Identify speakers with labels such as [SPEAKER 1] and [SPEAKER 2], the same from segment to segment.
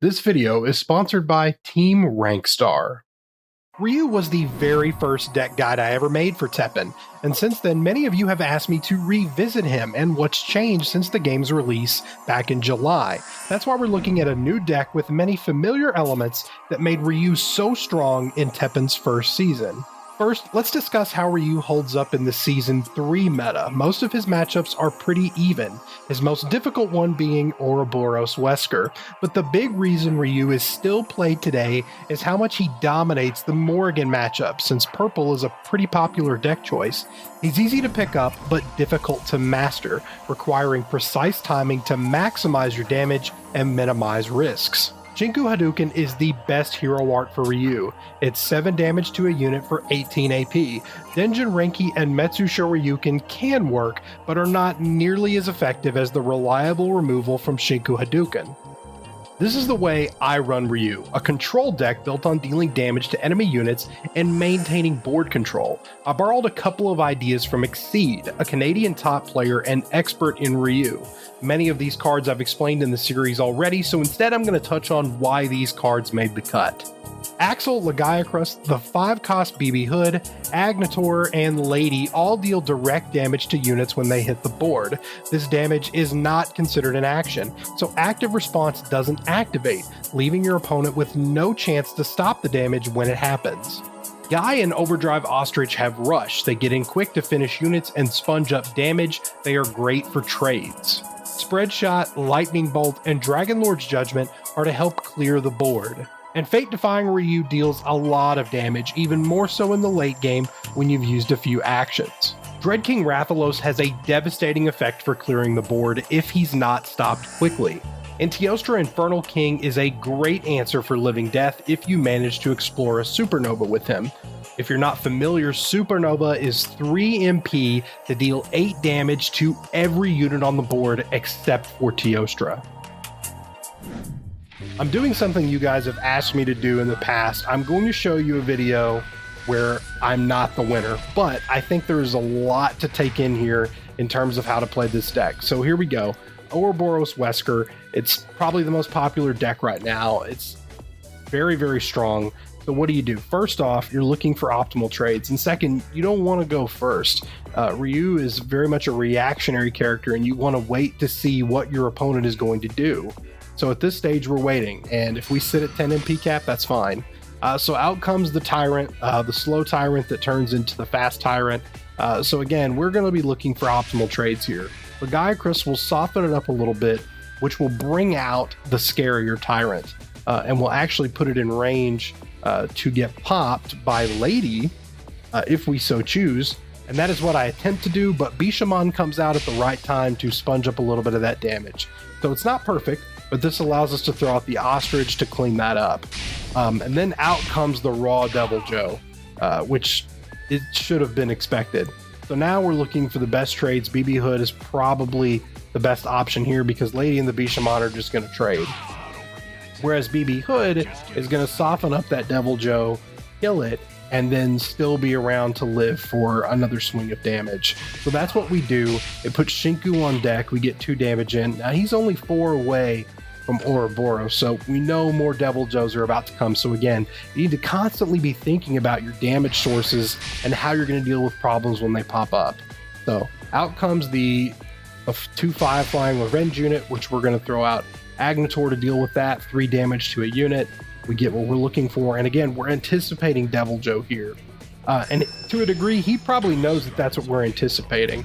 [SPEAKER 1] This video is sponsored by Team RANKSTAR. Ryu was the very first deck guide I ever made for TEPPEN, and since then many of you have asked me to revisit him and what's changed since the game's release back in July. That's why we're looking at a new deck with many familiar elements that made Ryu so strong in TEPPEN's first season. First, let's discuss how Ryu holds up in the Season 3 meta. Most of his matchups are pretty even, his most difficult one being Ouroboros Wesker, but the big reason Ryu is still played today is how much he dominates the Morrigan matchup, since purple is a pretty popular deck choice. He's easy to pick up, but difficult to master, requiring precise timing to maximize your damage and minimize risks. Shinku Hadouken is the best hero art for Ryu. It's 7 damage to a unit for 18 AP. Denjin Renki and Metsu Shoryuken can work, but are not nearly as effective as the reliable removal from Shinku Hadouken. This is the way I run Ryu, a control deck built on dealing damage to enemy units and maintaining board control. I borrowed a couple of ideas from Exceed, a Canadian top player and expert in Ryu. Many of these cards I've explained in the series already, so instead I'm going to touch on why these cards made the cut. Axel, Lagiacrus, the 5-cost BB Hood, Agnator, and Lady all deal direct damage to units when they hit the board. This damage is not considered an action, so active response doesn't activate, leaving your opponent with no chance to stop the damage when it happens. Guy and Overdrive Ostrich have Rush. They get in quick to finish units and sponge up damage. They are great for trades. Spread Shot, Lightning Bolt, and Dragon Lord's Judgment are to help clear the board. And Fate Defying Ryu deals a lot of damage, even more so in the late game when you've used a few actions. Dread King Rathalos has a devastating effect for clearing the board if he's not stopped quickly. And Teostra Infernal King is a great answer for Living Death if you manage to explore a Supernova with him. If you're not familiar, Supernova is 3 MP to deal 8 damage to every unit on the board except for Teostra. I'm doing something you guys have asked me to do in the past. I'm going to show you a video where I'm not the winner, but I think there's a lot to take in here in terms of how to play this deck. So here we go. Ouroboros Wesker. It's probably the most popular deck right now. It's very, very strong. So what do you do? First off, you're looking for optimal trades. And second, you don't want to go first. Ryu is very much a reactionary character, and you want to wait to see what your opponent is going to do. So at this stage, we're waiting, and if we sit at 10 MP cap, that's fine. So out comes the Tyrant, the slow Tyrant that turns into the fast Tyrant. So again, we're going to be looking for optimal trades here. Lagiacrus will soften it up a little bit, which will bring out the scarier Tyrant, and will actually put it in range to get popped by Lady, if we so choose. And that is what I attempt to do, but Bishamon comes out at the right time to sponge up a little bit of that damage. So it's not perfect, but this allows us to throw out the Ostrich to clean that up. And then out comes the raw Devil Joe, which it should have been expected. So now we're looking for the best trades. BB Hood is probably the best option here because Lady and the Bishamon are just going to trade. Whereas BB Hood is going to soften up that Devil Joe, kill it, and then still be around to live for another swing of damage. So that's what we do. It puts Shinku on deck. We get 2 damage in. Now he's only 4 away from Ouroboros, so we know more Devil Joes are about to come. So again, you need to constantly be thinking about your damage sources and how you're going to deal with problems when they pop up. So out comes the 2/5 flying revenge unit, which we're going to throw out Agnator to deal with that. 3 damage to a unit. We get what we're looking for, and again, we're anticipating Devil Joe here. And to a degree, he probably knows that that's what we're anticipating.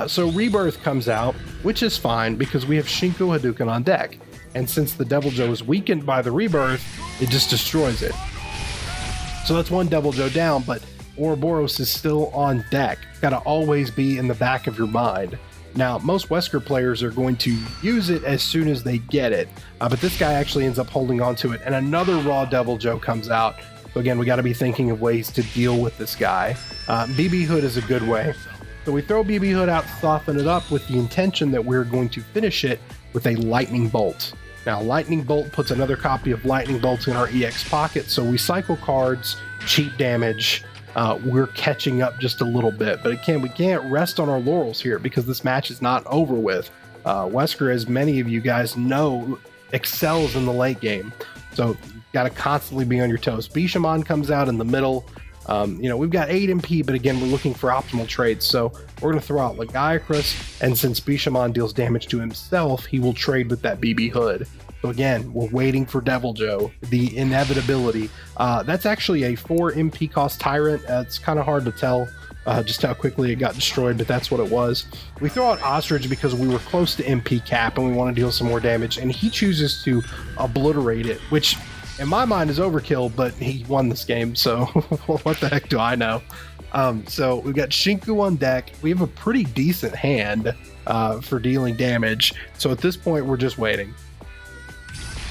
[SPEAKER 1] So Rebirth comes out, which is fine because we have Shinku Hadouken on deck. And since the Devil Joe is weakened by the Rebirth, it just destroys it. So that's 1 Devil Joe down, but Ouroboros is still on deck. Gotta always be in the back of your mind. Now, most Wesker players are going to use it as soon as they get it, but this guy actually ends up holding on to it, and another raw Devil Joe comes out. So again, we got to be thinking of ways to deal with this guy. BB Hood is a good way. So we throw BB Hood out, soften it up with the intention that we're going to finish it with a Lightning Bolt. Now, Lightning Bolt puts another copy of Lightning Bolt in our EX pocket, so we cycle cards, cheap damage. We're catching up just a little bit, but again, we can't rest on our laurels here because this match is not over with. Wesker, as many of you guys know, excels in the late game. So you got to constantly be on your toes. Bishamon comes out in the middle. We've got 8 MP, but again, we're looking for optimal trades. So we're going to throw out Lagiacrus, and since Bishamon deals damage to himself, he will trade with that BB Hood. So again, we're waiting for Devil Joe, the inevitability. That's actually a 4 MP cost Tyrant. It's kind of hard to tell just how quickly it got destroyed, but that's what it was. We throw out Ostrich because we were close to MP cap and we want to deal some more damage, and he chooses to obliterate it, which in my mind is overkill, but he won this game, so what the heck do I know? So we've got Shinku on deck. We have a pretty decent hand for dealing damage, so at this point we're just waiting.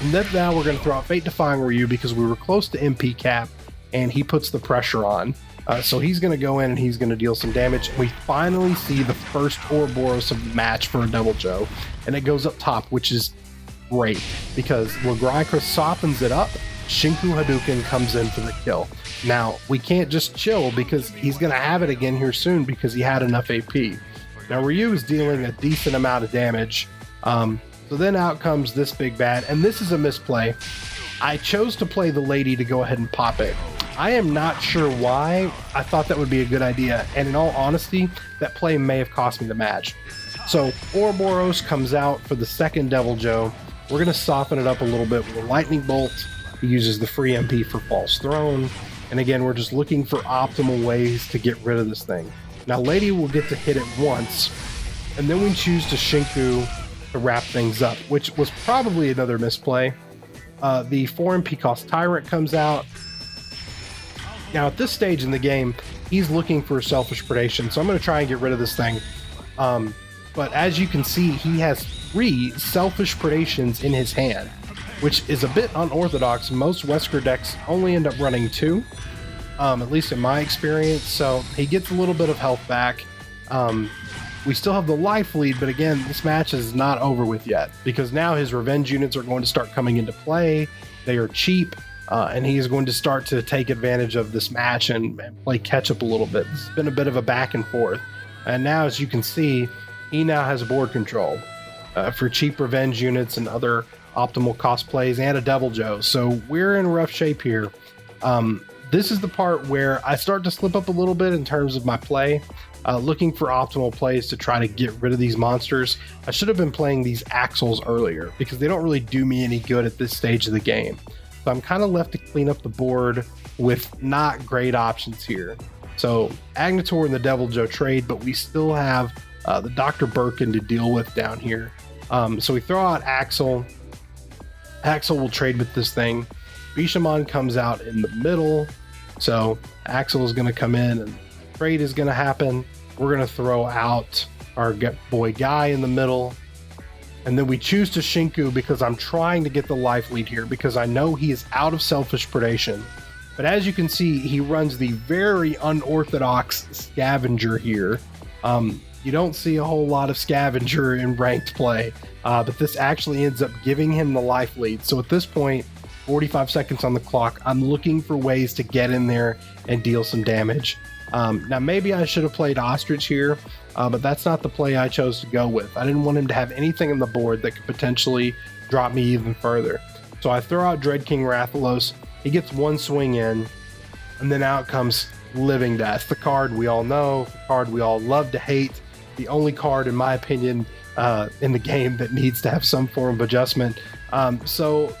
[SPEAKER 1] And then now we're going to throw out Fate Defying Ryu because we were close to MP cap, and he puts the pressure on. So he's going to go in and he's going to deal some damage. We finally see the first Ouroboros of the match for a Devil Joe, and it goes up top, which is great because Lagiacrus softens it up. Shinku Hadouken comes in for the kill. Now, we can't just chill because he's going to have it again here soon because he had enough AP. Now, Ryu is dealing a decent amount of damage. So then out comes this big bad, and this is a misplay. I chose to play the lady to go ahead and pop it. I am not sure why. I thought that would be a good idea, and in all honesty, that play may have cost me the match. So Ouroboros comes out for the second Devil Joe. We're going to soften it up a little bit with a Lightning Bolt. He uses the free MP for False Throne, and again, we're just looking for optimal ways to get rid of this thing. Now, Lady will get to hit it once, and then we choose to Shinku to wrap things up, which was probably another misplay. The 4 MP cost Tyrant comes out. Now at this stage in the game, he's looking for Selfish Predation, so I'm going to try and get rid of this thing. But as you can see, he has 3 Selfish Predations in his hand, which is a bit unorthodox. Most Wesker decks only end up running 2, at least in my experience, so he gets a little bit of health back. We still have the life lead, but again, this match is not over with yet because now his revenge units are going to start coming into play. They are cheap, and he is going to start to take advantage of this match and play catch up a little bit. It's been a bit of a back and forth. And now, as you can see, he now has board control for cheap revenge units and other optimal cost plays and a Devil Joe. So we're in rough shape here. This is the part where I start to slip up a little bit in terms of my play. Looking for optimal plays to try to get rid of these monsters. I should have been playing these Axles earlier because they don't really do me any good at this stage of the game. So I'm kind of left to clean up the board with not great options here. So Agnator and the Devil Joe trade, but we still have the Dr. Birkin to deal with down here. So we throw out Axel. Axel will trade with this thing. Bishamon comes out in the middle. So Axel is going to come in and trade is going to happen. We're going to throw out our boy Guy in the middle. And then we choose to Shinku because I'm trying to get the life lead here because I know he is out of Selfish Predation. But as you can see, he runs the very unorthodox Scavenger here. You don't see a whole lot of Scavenger in ranked play, but this actually ends up giving him the life lead. So at this point, 45 seconds on the clock, I'm looking for ways to get in there and deal some damage. Now, maybe I should have played Ostrich here, but that's not the play I chose to go with. I didn't want him to have anything on the board that could potentially drop me even further. So I throw out Dread King Rathalos. He gets 1 swing in, and then out comes Living Death, the card we all know, the card we all love to hate, the only card, in my opinion, in the game that needs to have some form of adjustment. So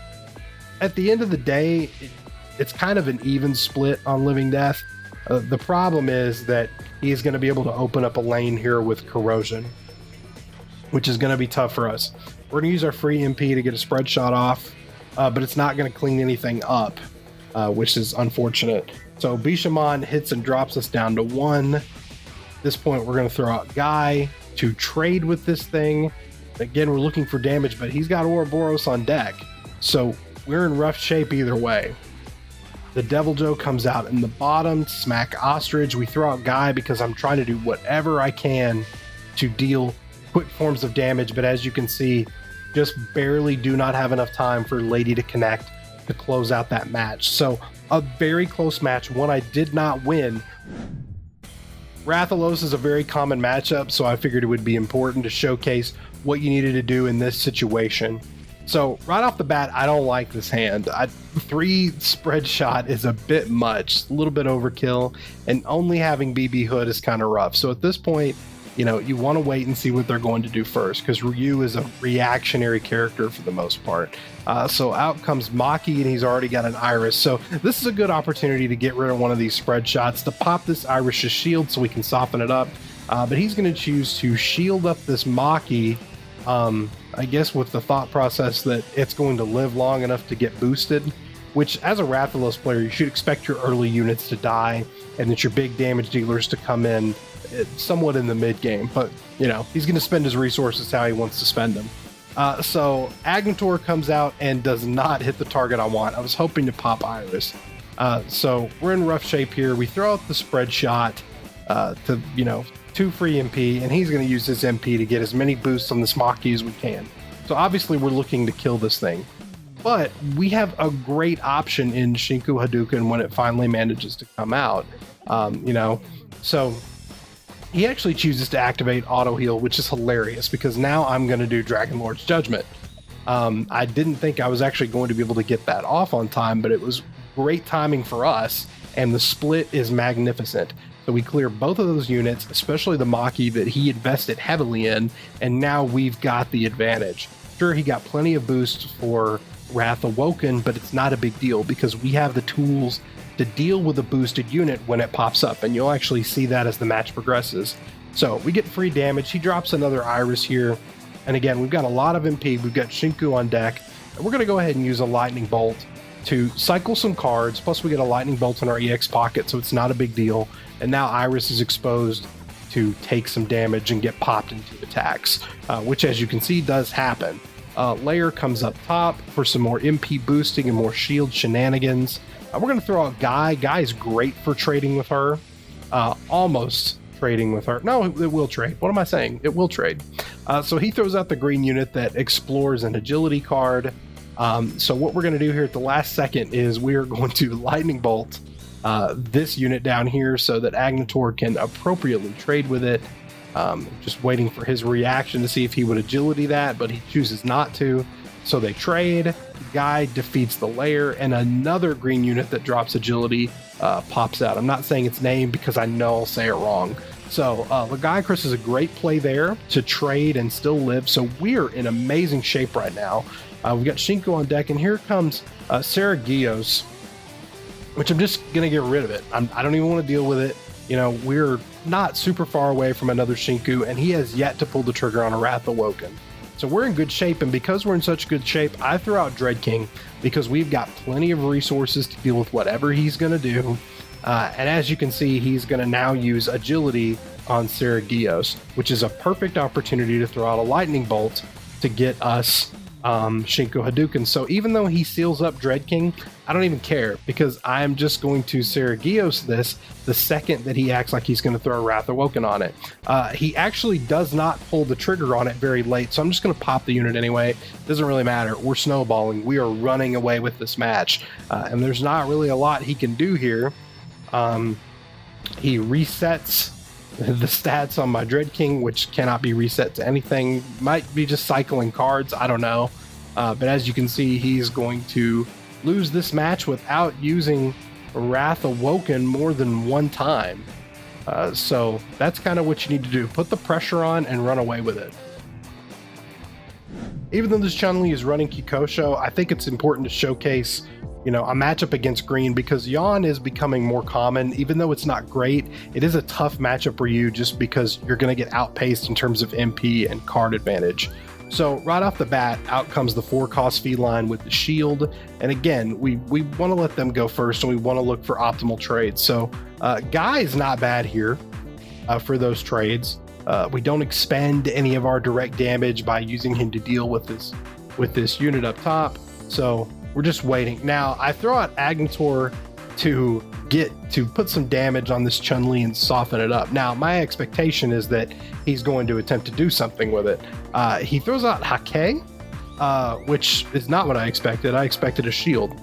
[SPEAKER 1] at the end of the day, it's kind of an even split on Living Death. The problem is that he's going to be able to open up a lane here with Corrosion, which is going to be tough for us. We're going to use our free MP to get a spread shot off, but it's not going to clean anything up, which is unfortunate. So Bishamon hits and drops us down to 1. At this point, we're going to throw out Guy to trade with this thing. Again, we're looking for damage, but he's got Ouroboros on deck. So we're in rough shape either way. The Devil Joe comes out in the bottom to smack Ostrich. We throw out Guy because I'm trying to do whatever I can to deal quick forms of damage, but as you can see, just barely do not have enough time for Lady to connect to close out that match. So a very close match, one I did not win. Rathalos is a very common matchup, so I figured it would be important to showcase what you needed to do in this situation. So right off the bat, I don't like this hand. 3 spread shot is a bit much, a little bit overkill, and only having BB Hood is kind of rough. So at this point, you know, you want to wait and see what they're going to do first, because Ryu is a reactionary character for the most part. So out comes Maki, and he's already got an Iris. So this is a good opportunity to get rid of one of these spread shots, to pop this Iris's shield so we can soften it up. But he's going to choose to shield up this Maki, I guess with the thought process that it's going to live long enough to get boosted, which as a Rathalos player, you should expect your early units to die and that your big damage dealers to come in somewhat in the mid game. But, you know, he's going to spend his resources how he wants to spend them. So Agnator comes out and does not hit the target I want. I was hoping to pop Iris. So we're in rough shape here. We throw out the spread shot to, you know, 2 free MP, and he's going to use his MP to get as many boosts on this Maki as we can. So obviously we're looking to kill this thing, but we have a great option in Shinku Hadouken when it finally manages to come out. You know, so he actually chooses to activate auto heal, which is hilarious because now I'm going to do Dragon Lord's Judgment. I didn't think I was actually going to be able to get that off on time, but it was great timing for us, and the split is magnificent. So we clear both of those units, especially the Maki that he invested heavily in, and now we've got the advantage. Sure, he got plenty of boosts for Wrath Awoken, but it's not a big deal because we have the tools to deal with a boosted unit when it pops up, and you'll actually see that as the match progresses. So we get free damage. He drops another Iris here, and again, we've got a lot of MP. We've got Shinku on deck, and we're going to go ahead and use a Lightning Bolt to cycle some cards, plus we get a Lightning Bolt in our EX pocket, so it's not a big deal. And now Iris is exposed to take some damage and get popped into attacks, which as you can see does happen. Layer comes up top for some more MP boosting and more shield shenanigans. We're going to throw out Guy. Guy is great for trading with her. Almost trading with her. No, it will trade. What am I saying? It will trade. So he throws out the green unit that explores an agility card. So what we're going to do here at the last second is we're going to Lightning Bolt this unit down here so that Agnator can appropriately trade with it. Just waiting for his reaction to see if he would agility that, but he chooses not to. So they trade. Guy defeats the layer, and another green unit that drops agility pops out. I'm not saying its name because I know I'll say it wrong. So Legiacris is a great play there to trade and still live. So we're in amazing shape right now. We've got Shinku on deck, and here comes Seragios, which I'm just going to get rid of it. I don't even want to deal with it. You know, we're not super far away from another Shinku, and he has yet to pull the trigger on a Wrath Awoken. So we're in good shape, and because we're in such good shape, I throw out Dread King because we've got plenty of resources to deal with whatever he's going to do. And as you can see, he's going to now use agility on Seragios, which is a perfect opportunity to throw out a Lightning Bolt to get us Shinku Hadouken. So even though he seals up Dread King, I don't even care because I'm just going to Seragios this the second that he acts like he's going to throw a Wrath Awoken on it. He actually does not pull the trigger on it very late, so I'm just going to pop the unit anyway. Doesn't really matter. We're snowballing. We are running away with this match, and there's not really a lot he can do here. He resets the stats on my Dread King, which cannot be reset to anything. Might be just cycling cards, I don't know. But as you can see, he's going to lose this match without using Wrath Awoken more than one time. So that's kind of what you need to do. Put the pressure on and run away with it. Even though this Chun-Li is running Kikosho, I think it's important to showcase, you know, a matchup against green because Yawn is becoming more common. Even though it's not great, it is a tough matchup for you just because you're going to get outpaced in terms of MP and card advantage. So right off the bat, out comes the 4-cost feline with the shield. And again, we want to let them go first, and we want to look for optimal trades. So Guy is not bad here for those trades. We don't expend any of our direct damage by using him to deal with this unit up top. So we're just waiting. Now I throw out Agnator to put some damage on this Chun-Li and soften it up. Now my expectation is that he's going to attempt to do something with it. He throws out Hake, which is not what I expected. I expected a shield.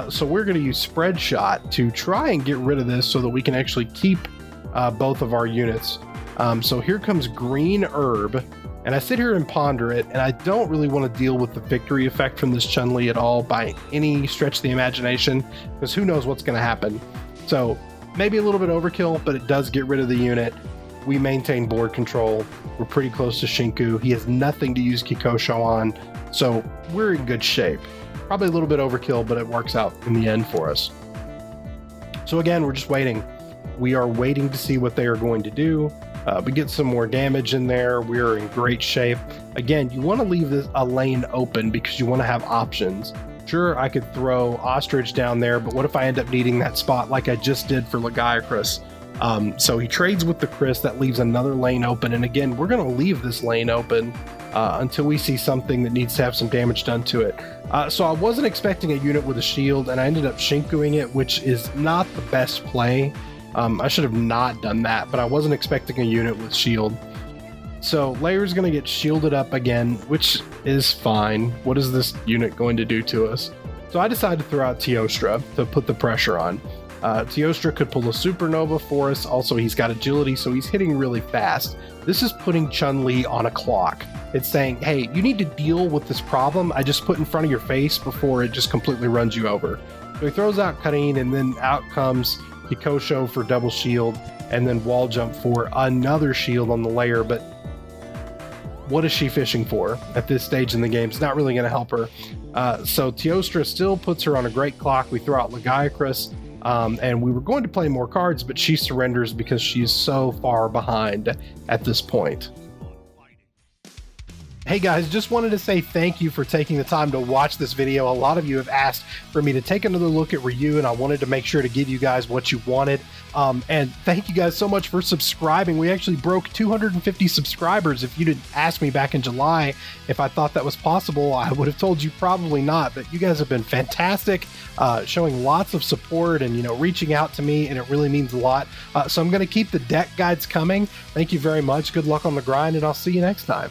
[SPEAKER 1] So we're going to use Spread Shot to try and get rid of this so that we can actually keep both of our units. So here comes Green Herb, And I sit here and ponder it, and I don't really want to deal with the victory effect from this Chun-Li at all by any stretch of the imagination, because who knows what's going to happen. So maybe a little bit overkill, but it does get rid of the unit. We maintain board control. We're pretty close to Shinku. He has nothing to use Kikosho on, so we're in good shape. Probably a little bit overkill, but it works out in the end for us. So again, we're just waiting. We are waiting to see what they are going to do. We get some more damage in there. We're in great shape. Again, you want to leave a lane open because you want to have options. Sure, I could throw Ostrich down there, but what if I end up needing that spot like I just did for Lagiacrus? So he trades with the Chris. That leaves another lane open. And again, we're going to leave this lane open until we see something that needs to have some damage done to it. So I wasn't expecting a unit with a shield, and I ended up Shinkuing it, which is not the best play. I should have not done that, but I wasn't expecting a unit with shield. So Layer's going to get shielded up again, which is fine. What is this unit going to do to us? So I decided to throw out Teostra to put the pressure on. Teostra could pull a supernova for us. Also, he's got agility, so he's hitting really fast. This is putting Chun-Li on a clock. It's saying, hey, you need to deal with this problem I just put in front of your face before it just completely runs you over. So he throws out Karin, and then out comes Kikosho for double shield, and then wall jump for another shield on the Layer. But what is she fishing for at this stage in the game? It's not really going to help her. So Teostra still puts her on a great clock. We throw out Lagiacrus, and we were going to play more cards, but she surrenders because she's so far behind at this point. Hey guys, just wanted to say thank you for taking the time to watch this video. A lot of you have asked for me to take another look at Ryu, and I wanted to make sure to give you guys what you wanted. And thank you guys so much for subscribing. We actually broke 250 subscribers. If you'd asked me back in July if I thought that was possible, I would have told you probably not. But you guys have been fantastic, showing lots of support and, you know, reaching out to me, and it really means a lot. So I'm going to keep the deck guides coming. Thank you very much. Good luck on the grind, and I'll see you next time.